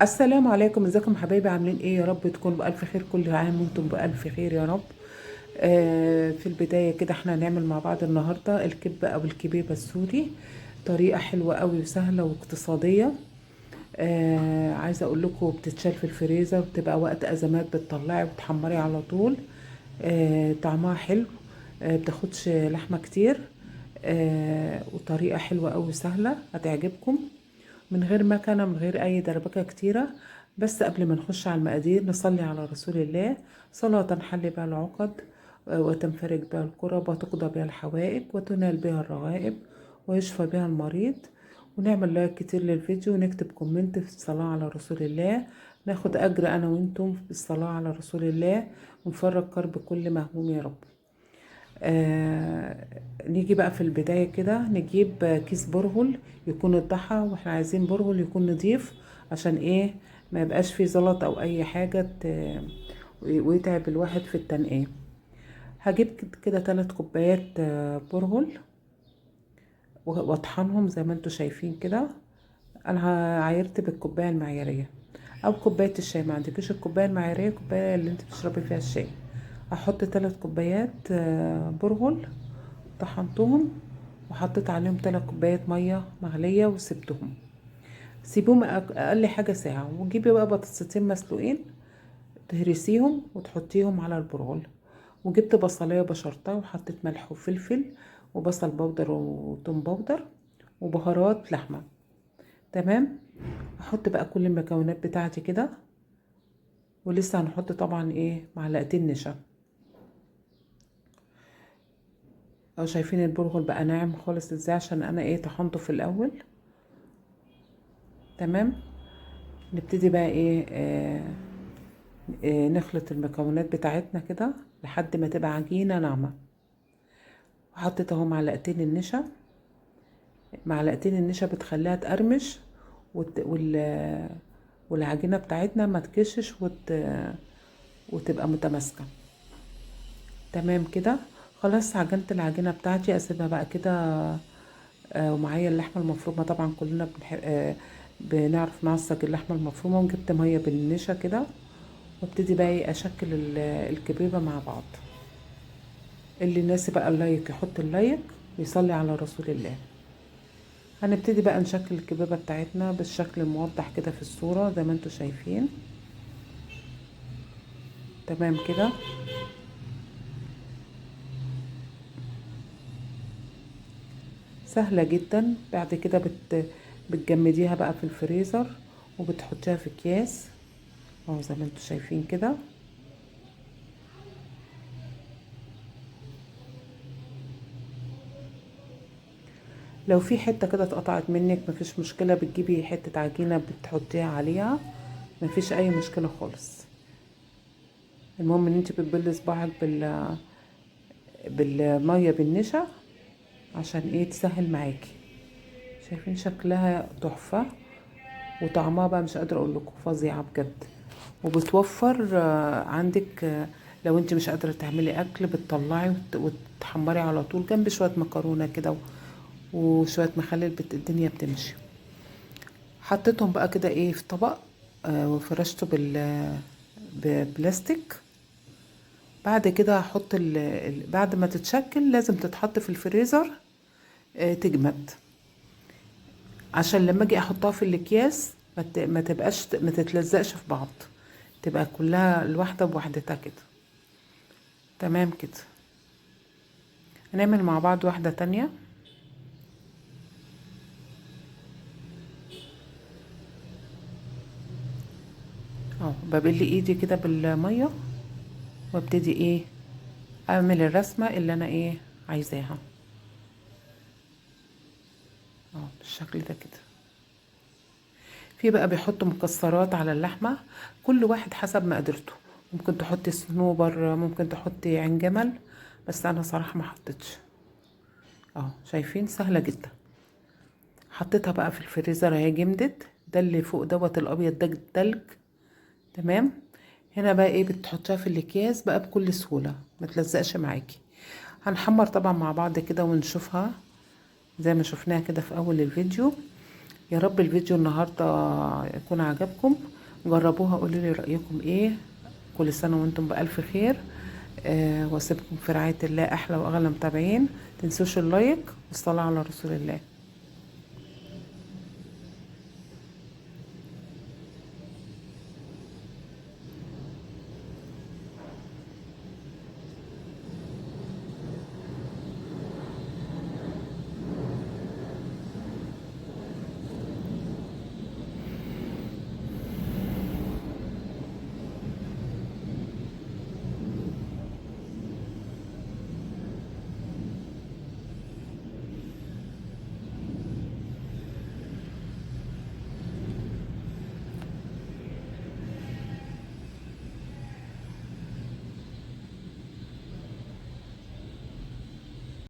السلام عليكم، ازيكم حبايبي؟ عاملين ايه؟ يا رب تكونوا بألف خير، كل عام وانتم بألف خير يا رب. في البداية كده احنا هنعمل مع بعض النهاردة الكبة او الكبيبة السوري. طريقة حلوة قوي وسهلة واقتصادية. عايزة اقول لكم بتتشال في الفريزر، بتبقى وقت ازمات بتطلعي وتحمري على طول. طعمها حلو. بتاخدش لحمة كتير. وطريقة حلوة قوي وسهلة هتعجبكم. من غير مكنة، من غير أي دربكة كتيرة. بس قبل ما نخش على المقادير نصلي على رسول الله. صلاة تنحل بها العقد، وتنفرج بها الكرب، وتقضى بها الحوائج، وتنال بها الرغائب، ويشفى بها المريض. ونعمل لايك كتير للفيديو، ونكتب كومنت في الصلاة على رسول الله. ناخد أجر أنا وإنتم بالصلاة على رسول الله، ونفرج كرب كل مهموم يا رب. آه نيجي بقى في البداية كده نجيب كيس برغل يكون اتضحى، واحنا عايزين برغل يكون نضيف. عشان ايه؟ ما يبقاش فيه زلط او اي حاجة ويتعب الواحد في التنقية. هجيب كده 3 كوبايات برغل، واطحنهم زي ما انتوا شايفين كده. انا عايرت بالكوباية المعيارية او كوباية الشاي. ما عندكش الكوباية المعيارية، الكوباية اللي انت بتشربي فيها الشاي. هحط 3 كوبايات برغل، طحنتهم، وحطيت عليهم 3 كوبايات ميه مغليه وسبتهم. سيبوهم اقل حاجه ساعه، وجيبي بقى بطاطستين مسلوقين، تهرسيهم وتحطيهم على البرغل. وجبت بصلايه بشرتها، وحطيت ملح وفلفل وبصل بودر وتوم بودر وبهارات لحمه. تمام. احط بقى كل المكونات بتاعتي كده. ولسه هنحط طبعا ايه، معلقتين نشا. او شايفين البرغل بقى ناعم خالص ازاي؟ عشان انا ايه، طحنته في الاول. تمام. نبتدي بقى ايه، نخلط المكونات بتاعتنا كده لحد ما تبقى عجينة ناعمة. وحطيت اهو معلقتين النشا بتخليها تقرمش. وت... وال... والعجينة بتاعتنا ما تكشش وتبقى متماسكة. تمام كده. خلاص عجنت العجينة بتاعتي، اسيبها بقى كده. ومعايا اللحمة المفرومة، طبعا كلنا بنعرف نعصج اللحمة المفرومة. وجبت مية بالنشا كده، وابتدي بقى ايه، اشكل الكبيبة مع بعض. اللي يناسب بقى اللايك يحط اللايك، ويصلي على رسول الله. هنبتدي بقى نشكل الكبيبة بتاعتنا بالشكل الموضح كده في الصورة زي ما انتوا شايفين. تمام كده. سهلة جدا. بعد كده بتجمديها بقى في الفريزر، وبتحطيها في اكياس اهو زي ما انتوا شايفين كده. لو في حتة كده اتقطعت منك مفيش مشكلة، بتجيبي حتة عجينة بتحطيها عليها. مفيش اي مشكلة خالص. المهم ان انت بتبلي صباعك بالمية بالنشا، عشان ايه، تسهل معاكي. شايفين شكلها تحفة. وطعمها بقى مش قادرة اقول لكم فظيعة بجد. وبتوفر عندك. لو انت مش قادرة تعملي اكل، بتطلعي وتحمري على طول جنب شوية مكرونة كده وشوية مخلل، الدنيا بتمشي. حطيتهم بقى كده ايه في طبق. وفرشته ببلاستيك. بعد كده هحط بعد ما تتشكل لازم تتحط في الفريزر تجمد. عشان لما اجي احطها في الاكياس ما تتلزقش في بعض. تبقى كلها الواحدة بوحدتها كده. تمام كده. هنعمل مع بعض واحدة تانية. اهو ببل ايدي كده بالمية، وابتدي ايه، اعمل الرسمة اللي انا ايه عايزاها. اهو بالشكل ده كده. في بقى بيحطوا مكسرات على اللحمة، كل واحد حسب مقدرته. ممكن تحطي صنوبر، ممكن تحطي عين جمل. بس انا صراحة ما حطيتش. اهو شايفين سهلة جدا. حطيتها بقى في الفريزر اهي جمدت. ده اللي فوق دوت الابيض ده التلج. تمام. هنا بقى ايه، بتحطيها في الاكياس بقى بكل سهولة، ما تلزقش معاكي. هنحمر طبعا مع بعض كده ونشوفها زي ما شفناها كده في اول الفيديو. يا رب الفيديو النهارده يكون عجبكم، جربوها قولوا لي رايكم ايه. كل سنه وانتم بالف خير. واسيبكم في رعايه الله، احلى واغلى متابعين. تنسوش اللايك والصلاه على رسول الله.